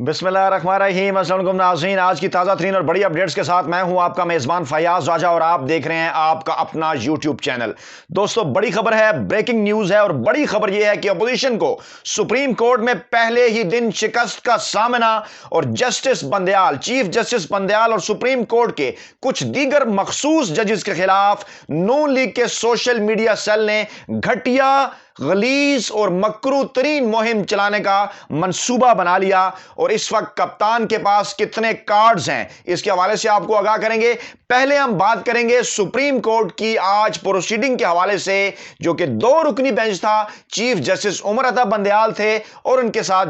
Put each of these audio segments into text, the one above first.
बिस्मिल्लाहिर्रहमानिर्रहीम। अस्सलाम वालेकुम नाज़रीन, आज की ताज़ा तरीन और बड़ी अपडेट्स के साथ मैं हूं आपका मेज़बान फयाज राजा और आप देख रहे हैं आपका अपना यूट्यूब चैनल। दोस्तों, बड़ी खबर है, ब्रेकिंग न्यूज़ है और बड़ी खबर यह है कि अपोजिशन को सुप्रीम कोर्ट में पहले ही दिन शिकस्त का सामना और justice Bandial, chief justice Bandial और सुप्रीम कोर्ट के कुछ दीगर मखसूस जजेस के खिलाफ नून लीग के सोशल मीडिया सेल ने घटिया, गलीज और मकरू तरीन मुहिम चलाने का मंसूबा बना लिया और इस वक्त कप्तान के पास कितने कार्ड्स हैं इसके हवाले से आपको आगाह करेंगे। पहले हम बात करेंगे सुप्रीम कोर्ट की आज प्रोसीडिंग के हवाले से, जो कि 2 रुकनी बेंच था। चीफ जस्टिस उमर अता बंदयाल थे और उनके साथ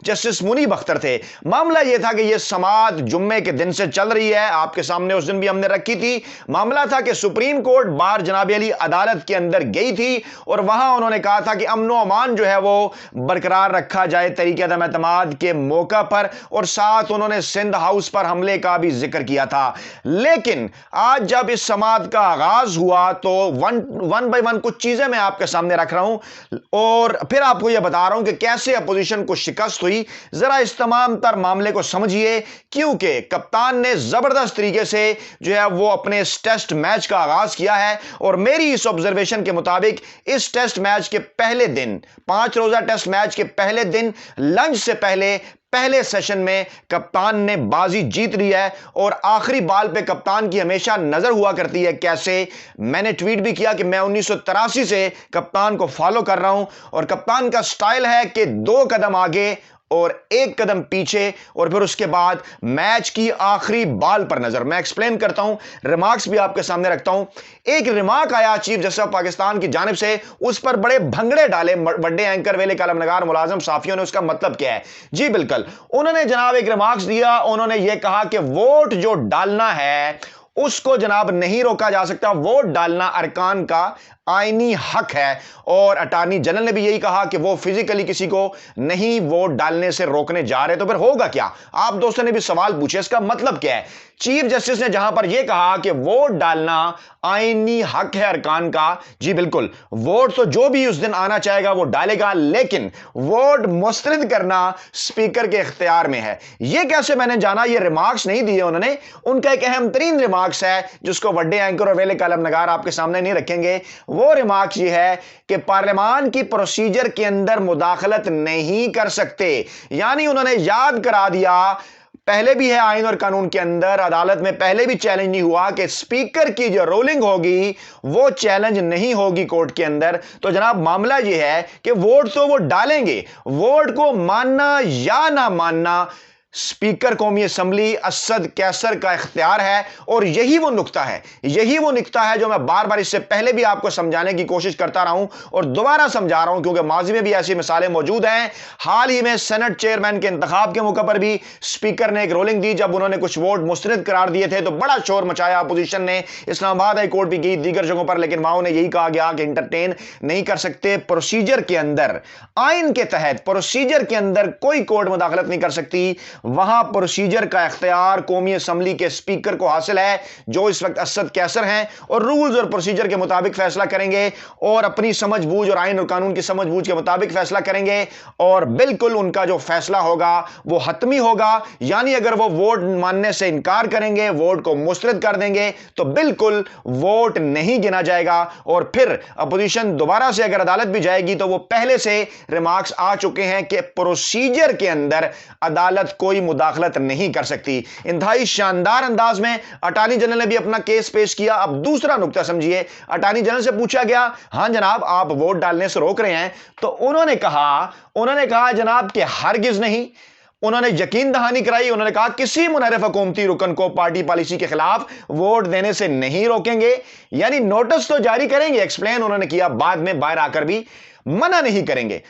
जस्टिस मुनीब अख्तर थे। मामला यह था कि यह समाअत जुम्मे के दिन से चल रही है, आपके सामने उस दिन भी हमने रखी थी। मामला था कि सुप्रीम कोर्ट बार जनाब अली अदालत के अंदर गई थी और वहां उन्होंने कहा था कि अमन व अमान जो है वो बरकरार रखा जाए तरीके अदम एतमाद के मौका पर, और साथ उन्होंने सिंध हाउस पर हमले का भी जिक्र किया था। लेकिन आज जब इस समाअत का आगाज हुआ तो वन बाय वन कुछ चीजें मैं आपके सामने रख रहा हूं और फिर आपको यह बता रहा हूं कि कैसे अपोजिशन को शिकस्त हुई। जरा इस तमाम तर मामले को समझिए, क्योंकि कप्तान ने जबरदस्त तरीके से जो है वो अपने इस टेस्ट मैच का आगाज किया है और मेरी इस ऑब्जर्वेशन के मुताबिक इस टेस्ट मैच के पहले दिन, 5 रोजा टेस्ट मैच के पहले दिन लंच से पहले सेशन में कप्तान ने बाजी जीत ली है और आखिरी बाल पे कप्तान की हमेशा नजर हुआ करती है। कैसे? मैंने ट्वीट भी किया कि मैं 1983 से कप्तान को फॉलो कर रहा हूं और कप्तान का स्टाइल है कि 2 कदम आगे और 1 कदम पीछे और फिर उसके बाद मैच की आखिरी बाल पर नजर। मैं एक्सप्लेन करता हूं, रिमार्क्स भी आपके सामने रखता हूं। एक रिमार्क आया चीफ जस्टिस ऑफ पाकिस्तान की जानिब से, उस पर बड़े भंगड़े डाले बड़े एंकर वेले कलमनगार मुलाजम साफियों ने। उसका मतलब क्या है? जी बिल्कुल, उन्होंने जनाब एक रिमार्क्स दिया। उन्होंने यह कहा कि वोट जो डालना है उसको जनाब नहीं रोका जा सकता, वोट डालना अरकान का आईनी हक है। और अटॉर्नी जनरल ने भी यही कहा कि वो फिजिकली किसी को नहीं वोट डालने से रोकने जा रहे। तो फिर होगा क्या? आप दोस्तों ने भी सवाल पूछे, इसका मतलब क्या है? चीफ जस्टिस ने जहां पर यह कहा कि वोट डालना आईनी हक है अरकान का, जी बिल्कुल, वोट तो जो भी उस दिन आना चाहेगा वो डालेगा, लेकिन वोट मुस्तरद करना स्पीकर के इख्तियार में है। यह कैसे मैंने जाना? ये रिमार्क्स नहीं दिए उन्होंने, उनका एक अहम तरीन रिमार्क्स है जिसको वड्डे एंकर और वेले कलम नगार आपके सामने नहीं रखेंगे। वो रिमार्क्स ये है कि पार्लियामान की प्रोसीजर के अंदर मुदाखलत नहीं कर सकते। यानी उन्होंने याद करा दिया, पहले भी है आईन और कानून के अंदर, अदालत में पहले भी चैलेंज नहीं हुआ कि स्पीकर की जो रूलिंग होगी वो चैलेंज नहीं होगी कोर्ट के अंदर। तो जनाब मामला ये है कि वोट तो वो डालेंगे, वोट को मानना या ना मानना स्पीकर कौमी असम्बली असद कैसर का इख्तियार है। और यही वो नुक्ता है जो मैं बार बार इससे पहले भी आपको समझाने की कोशिश करता रहा हूं और दोबारा समझा रहा हूं, क्योंकि माजी में भी ऐसी मिसालें मौजूद हैं। हाल ही में सेनेट चेयरमैन के इंतखाब के मौके पर भी स्पीकर ने एक रूलिंग दी, जब उन्होंने कुछ वोट मुस्तरद करार दिए थे तो बड़ा शोर मचाया अपोजिशन ने। इस्लामाबाद हाई कोर्ट भी गई, दीगर जगहों पर, लेकिन वहां उन्हें यही कहा गया कि इंटरटेन नहीं कर सकते। प्रोसीजर के अंदर, आइन के तहत प्रोसीजर के अंदर कोई कोर्ट मुदाखलत नहीं कर सकती। वहां प्रोसीजर का इख्तियार कौमी असम्बली के स्पीकर को हासिल है, जो इस वक्त असद कैसर हैं और रूल्स और प्रोसीजर के मुताबिक फैसला करेंगे और अपनी समझबूझ और आइन और कानून की समझबूझ के मुताबिक फैसला करेंगे और बिल्कुल उनका जो फैसला होगा वो हतमी होगा। यानी अगर वो वोट मानने से इनकार करेंगे, वोट को मुस्तरद कर देंगे, तो बिल्कुल वोट नहीं गिना जाएगा और फिर अपोजिशन दोबारा से अगर अदालत भी जाएगी तो वो पहले से रिमार्क्स आ चुके हैं कि प्रोसीजर के अंदर अदालत कोई मुदाखलत नहीं कर सकती। इंतहाई शानदार अंदाज में अटॉर्नी जनरल ने भी अपना केस पेश किया। अब दूसरा नुक्ता समझिए, अटॉर्नी जनरल से पूछा गया, हां जनाब आप वोट डालने से रोक रहे हैं, तो उन्होंने कहा जनाब कि हरगिज नहीं। उन्होंने यकीन दहानी कराई, उन्होंने कहा किसी मुनहरिफ हुकूमती रुकन को पार्टी पॉलिसी के खिलाफ वोट देने से नहीं रोकेंगे। यानी नोटिस तो जारी करेंगे, एक्सप्लेन उन्होंने किया, बाद में बाहर आकर भी मना नहीं करेंगे।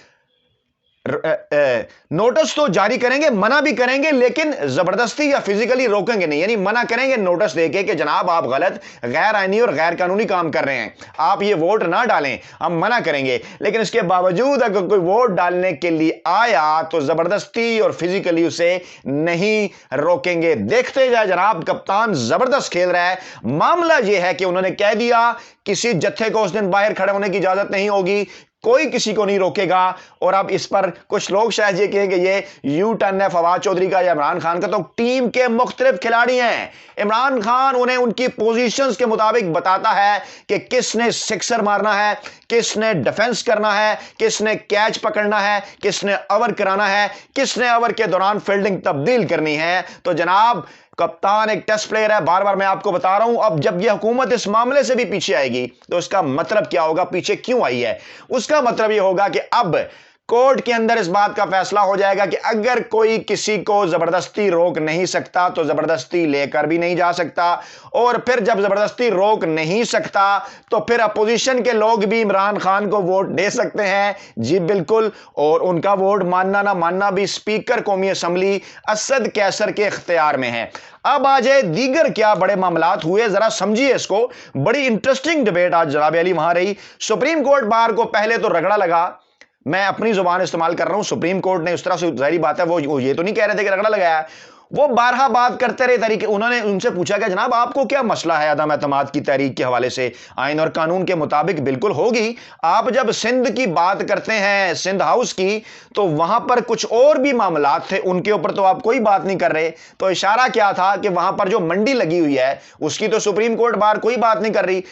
नोटिस तो जारी करेंगे, मना भी करेंगे, लेकिन जबरदस्ती या फिजिकली रोकेंगे नहीं। यानी मना करेंगे नोटिस देके कि जनाब आप गलत, गैर आईनी और गैर कानूनी काम कर रहे हैं, आप ये वोट ना डालें, हम मना करेंगे। लेकिन इसके बावजूद अगर कोई वोट डालने के लिए आया तो जबरदस्ती और फिजिकली उसे नहीं रोकेंगे। देखते जाए जनाब, कप्तान जबरदस्त खेल रहा है। मामला यह है कि उन्होंने कह दिया किसी जत्थे को उस दिन बाहर खड़े होने की इजाजत नहीं होगी, कोई किसी को नहीं रोकेगा। और अब इस पर कुछ लोग शायद ये कहें कि ये यू टर्न है फवाद चौधरी का या इमरान खान का, तो टीम के मुख्तलिफ खिलाड़ी हैं। इमरान खान उन्हें उनकी पोजीशंस के मुताबिक बताता है कि किसने सिक्सर मारना है, किसने डिफेंस करना है, किसने कैच पकड़ना है, किसने ओवर कराना है, किसने ओवर के दौरान फील्डिंग तब्दील करनी है। तो जनाब कप्तान एक टेस्ट प्लेयर है, बार बार मैं आपको बता रहा हूं। अब जब यह हुकूमत इस मामले से भी पीछे आएगी तो उसका मतलब क्या होगा, पीछे क्यों आई है? उसका मतलब यह होगा कि अब कोर्ट के अंदर इस बात का फैसला हो जाएगा कि अगर कोई किसी को जबरदस्ती रोक नहीं सकता तो जबरदस्ती लेकर भी नहीं जा सकता, और फिर जब जबरदस्ती रोक नहीं सकता तो फिर अपोजिशन के लोग भी इमरान खान को वोट दे सकते हैं। जी बिल्कुल, और उनका वोट मानना ना मानना भी स्पीकर कौमी असम्बली असद कैसर के इख्तियार में है। अब आ जाए दीगर क्या बड़े मामलात हुए, जरा समझिए इसको। बड़ी इंटरेस्टिंग डिबेट आज जनाब अली वहां रही। सुप्रीम कोर्ट बार को पहले तो रगड़ा लगा, मैं अपनी जुबान इस्तेमाल कर रहा हूं, सुप्रीम कोर्ट ने उस तरह से, जाहिर बात है वो ये तो नहीं कह रहे थे कि रगड़ा लगाया, वो बारहा बात करते रहे तरीके। उन्होंने उनसे पूछा कि जनाब आपको क्या मसला है अदम एतमाद की तहरीक के हवाले से? आइन और कानून के मुताबिक बिल्कुल होगी। आप जब सिंध की बात करते हैं, सिंध हाउस की, तो वहां पर कुछ और भी मामलात थे, उनके ऊपर तो आप कोई बात नहीं कर रहे। तो इशारा क्या था कि वहां पर जो मंडी लगी हुई है उसकी तो सुप्रीम कोर्ट बार कोई बात नहीं कर रही।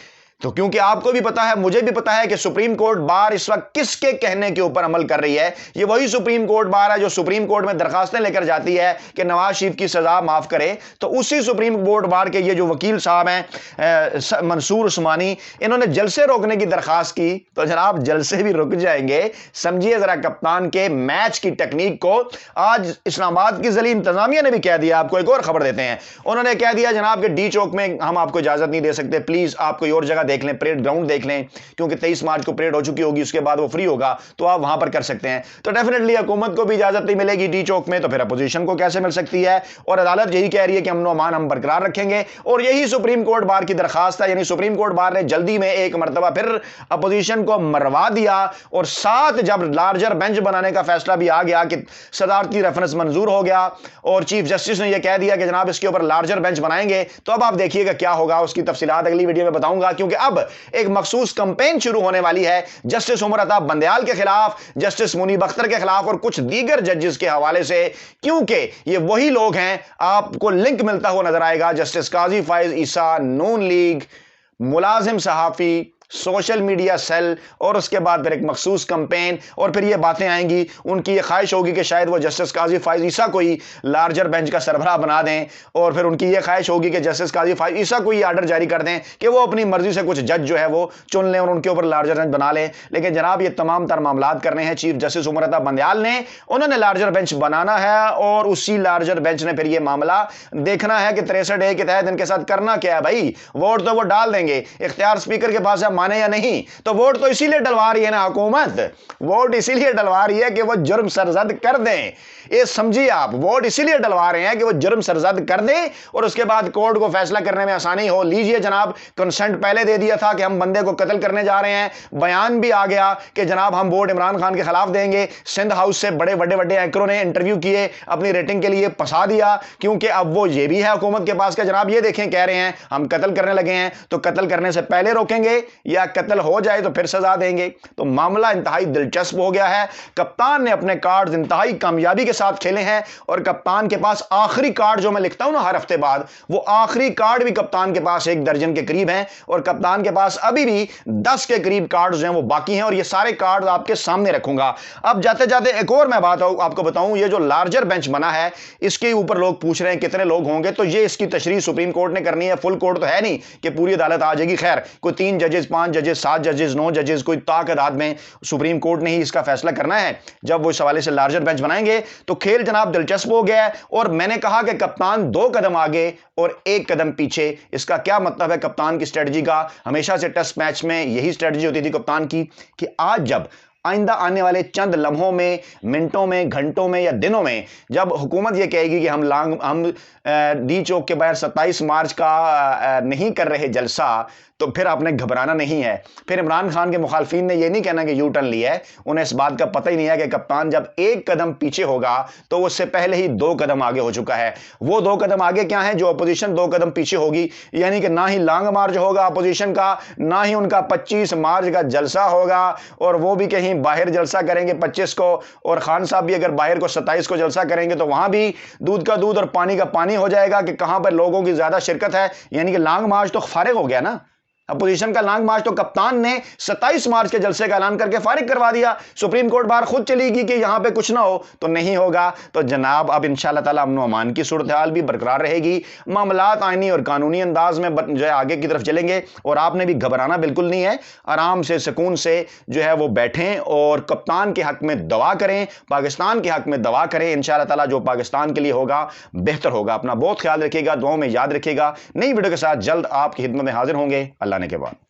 तो क्योंकि आपको भी पता है, मुझे भी पता है कि सुप्रीम कोर्ट बार इस वक्त किसके कहने के ऊपर अमल कर रही है। ये वही सुप्रीम कोर्ट बार है जो सुप्रीम कोर्ट में दरखास्तें लेकर जाती है कि नवाज शरीफ की सजा माफ करे। तो उसी सुप्रीम कोर्ट बार के ये जो वकील साहब हैं मंसूर उस्मानी, इन्होंने जलसे रोकने की दरखास्त की। तो जनाब जलसे भी रुक जाएंगे। समझिए जरा कप्तान के मैच की टेक्निक को। आज इस्लामाबाद की जली इंतजामिया ने भी कह दिया, आपको एक और खबर देते हैं, उन्होंने कह दिया जनाब के डी चौक में हम आपको इजाजत नहीं दे सकते, प्लीज आप कोई और जगह देख लें, परेड ग्राउंड देख लें, क्योंकि 23 मार्च को परेड हो चुकी होगी, उसके बाद वो फ्री होगा, तो आप वहां पर कर सकते हैं। तो डेफिनेटली हुकूमत को भी इजाजत नहीं मिलेगी डी चौक में, तो फिर अपोजिशन को कैसे मिल सकती है? और अदालत यही कह रही है कि अमन अमान हम बरकरार रखेंगे, और यही सुप्रीम कोर्ट बार की दरखास्त है। यानी सुप्रीम कोर्ट बार ने जल्दी में एक मरतबा फिर अपोजिशन को मरवा दिया, और साथ जब लार्जर बेंच बनाने का फैसला भी आ गया कि सदारती रेफरेंस मंजूर हो गया और चीफ जस्टिस ने यह कह दिया कि जनाब इसके ऊपर लार्जर बेंच बनाएंगे, तो अब आप देखिएगा क्या होगा। उसकी तफसीलात अगली वीडियो में बताऊंगा, क्योंकि अब एक मखसूस कैंपेन शुरू होने वाली है जस्टिस उमर अता बंदयाल के खिलाफ, जस्टिस मुनीब अख्तर के खिलाफ और कुछ दीगर जजेस के हवाले से, क्योंकि ये वही लोग हैं। आपको लिंक मिलता हुआ नजर आएगा, जस्टिस काजी फाइज ईसा, नून लीग, मुलाजिम सहाफी, सोशल मीडिया सेल, और उसके बाद फिर एक मखसूस कैंपेन, और फिर ये बातें आएंगी। उनकी ये ख्वाहिश होगी कि शायद वो जस्टिस काजी फाइज ईसा को ही लार्जर बेंच का सरबराह बना दें, और फिर उनकी ये ख्वाहिश होगी कि जस्टिस काजी फाइज ईसा को ही आर्डर जारी कर दें कि वो अपनी मर्जी से कुछ जज जो है वो चुन लें और उनके ऊपर लार्जर बेंच बना लें। लेकिन जनाब ये तमाम तर मामलात करने हैं चीफ जस्टिस उमर अता बंदयाल ने, उन्होंने लार्जर बेंच बनाना है, और उसी लार्जर बेंच ने फिर ये मामला देखना है कि 63A के तहत इनके साथ करना क्या है। भाई वोट तो वो डाल देंगे, इख्तियार स्पीकर के पास है, माने या नहीं, तो वोट तो इसीलिए डलवा रही है ना हुकूमत, वोट इसीलिए डलवा रही है कि वो जुर्म सरजद कर दें। ये समझिए आप, वोट इसीलिए डलवा रहे हैं कि वो जुर्म सरजद कर दें और उसके बाद कोर्ट को फैसला करने में आसानी हो। लीजिए जनाब, कंसेंट पहले दे दिया था कि हम बंदे को कत्ल करने जा रहे हैं, बयान भी आ गया कि जनाब हम वोट इमरान खान के खिलाफ देंगे। सिंध हाउस से बड़े बड़े बड़े एंकरों ने इंटरव्यू किए, अपनी रेटिंग के लिए फंसा दिया, क्योंकि अब वो ये भी है हुकूमत के पास कि जनाब ये देखें, कह रहे हैं हम कत्ल करने लगे हैं, तो कत्ल करने से पहले रोकेंगे या कत्ल हो जाए तो फिर सजा देंगे। तो मामला इंतहाई दिलचस्प हो गया है। कप्तान ने अपने कार्ड इंतहाई कामयाबी के साथ खेले हैं, और कप्तान के पास आखिरी कार्ड जो मैं लिखता हूं ना हर हफ्ते बाद, वो आखिरी कार्ड भी कप्तान के पास 1 दर्जन के करीब हैं, और कप्तान के पास अभी भी 10 के करीब कार्ड्स हैं वो बाकी हैं, और ये सारे कार्ड आपके सामने रखूंगा। अब जाते जाते एक और मैं बात आपको बताऊं, ये जो लार्जर बेंच बना है इसके ऊपर लोग पूछ रहे हैं कितने लोग होंगे, तो ये इसकी तशरीह सुप्रीम कोर्ट ने करनी है। फुल कोर्ट तो है नहीं कि पूरी अदालत आ जाएगी, खैर कोई 3 जजेस, 5 जजेस, 7 जजेस, 9 जजेस, कोई ताकत में सुप्रीम कोर्ट ने ही इसका फैसला करना है। जब वो इस हवाले से लार्जर बेंच बनाएंगे तो खेल जनाब दिलचस्प हो गया है। और मैंने कहा कि कप्तान 2 कदम आगे और 1 कदम पीछे, इसका क्या मतलब है कप्तान की स्ट्रेटजी का? हमेशा से टेस्ट मैच में यही स्ट्रेटजी होती थी कप्तान की कि आज जब आइंदा आने वाले चंद लम्हों में, मिनटों में, घंटों में या दिनों में जब हुकूमत ये कहेगी कि हम डी चौक के बाहर 27 मार्च का नहीं कर रहे जलसा, تو پھر آپ نے گھبرانا نہیں ہے۔ پھر عمران خان کے مخالفین نے یہ نہیں کہنا کہ یو ٹرن لیا ہے، انہیں اس بات کا پتہ ہی نہیں ہے کہ کپتان جب ایک قدم پیچھے ہوگا تو اس سے پہلے ہی 2 قدم آگے ہو چکا ہے۔ وہ 2 قدم آگے کیا ہیں؟ جو اپوزیشن 2 قدم پیچھے ہوگی، یعنی کہ نہ ہی لانگ مارچ ہوگا اپوزیشن کا، نہ ہی ان کا 25 مارچ کا جلسہ ہوگا، اور وہ بھی کہیں باہر جلسہ کریں گے 25 کو، اور خان صاحب بھی اگر باہر کو 27 کو جلسہ کریں گے تو وہاں بھی دودھ کا دودھ اور پانی کا پانی ہو جائے گا کہ کہاں پر لوگوں کی زیادہ شرکت ہے۔ یعنی کہ لانگ مارچ تو فارغ ہو گیا نا، اپوزیشن کا لانگ مارچ تو کپتان نے 27 مارچ کے جلسے کا اعلان کر کے فارغ کروا دیا۔ سپریم کورٹ بار خود چلی گی کہ یہاں پہ کچھ نہ ہو تو نہیں ہوگا۔ تو جناب اب انشاءاللہ تعالی امن و امان کی صورتحال بھی برقرار رہے گی، معاملات آئینی اور قانونی انداز میں جو ہے آگے کی طرف چلیں گے، اور آپ نے بھی گھبرانا بالکل نہیں ہے، آرام سے سکون سے جو ہے وہ بیٹھیں اور کپتان کے حق میں دعا کریں، پاکستان کے حق میں دعا کریں۔ انشاءاللہ تعالی جو پاکستان کے لیے ہوگا بہتر ہوگا۔ اپنا بہت خیال رکھیے گا، دعاؤں میں یاد رکھیے گا۔ نئی ویڈیو کے ساتھ جلد آپ کی خدمت میں حاضر ہوں گے۔ اللہ نے کے بعد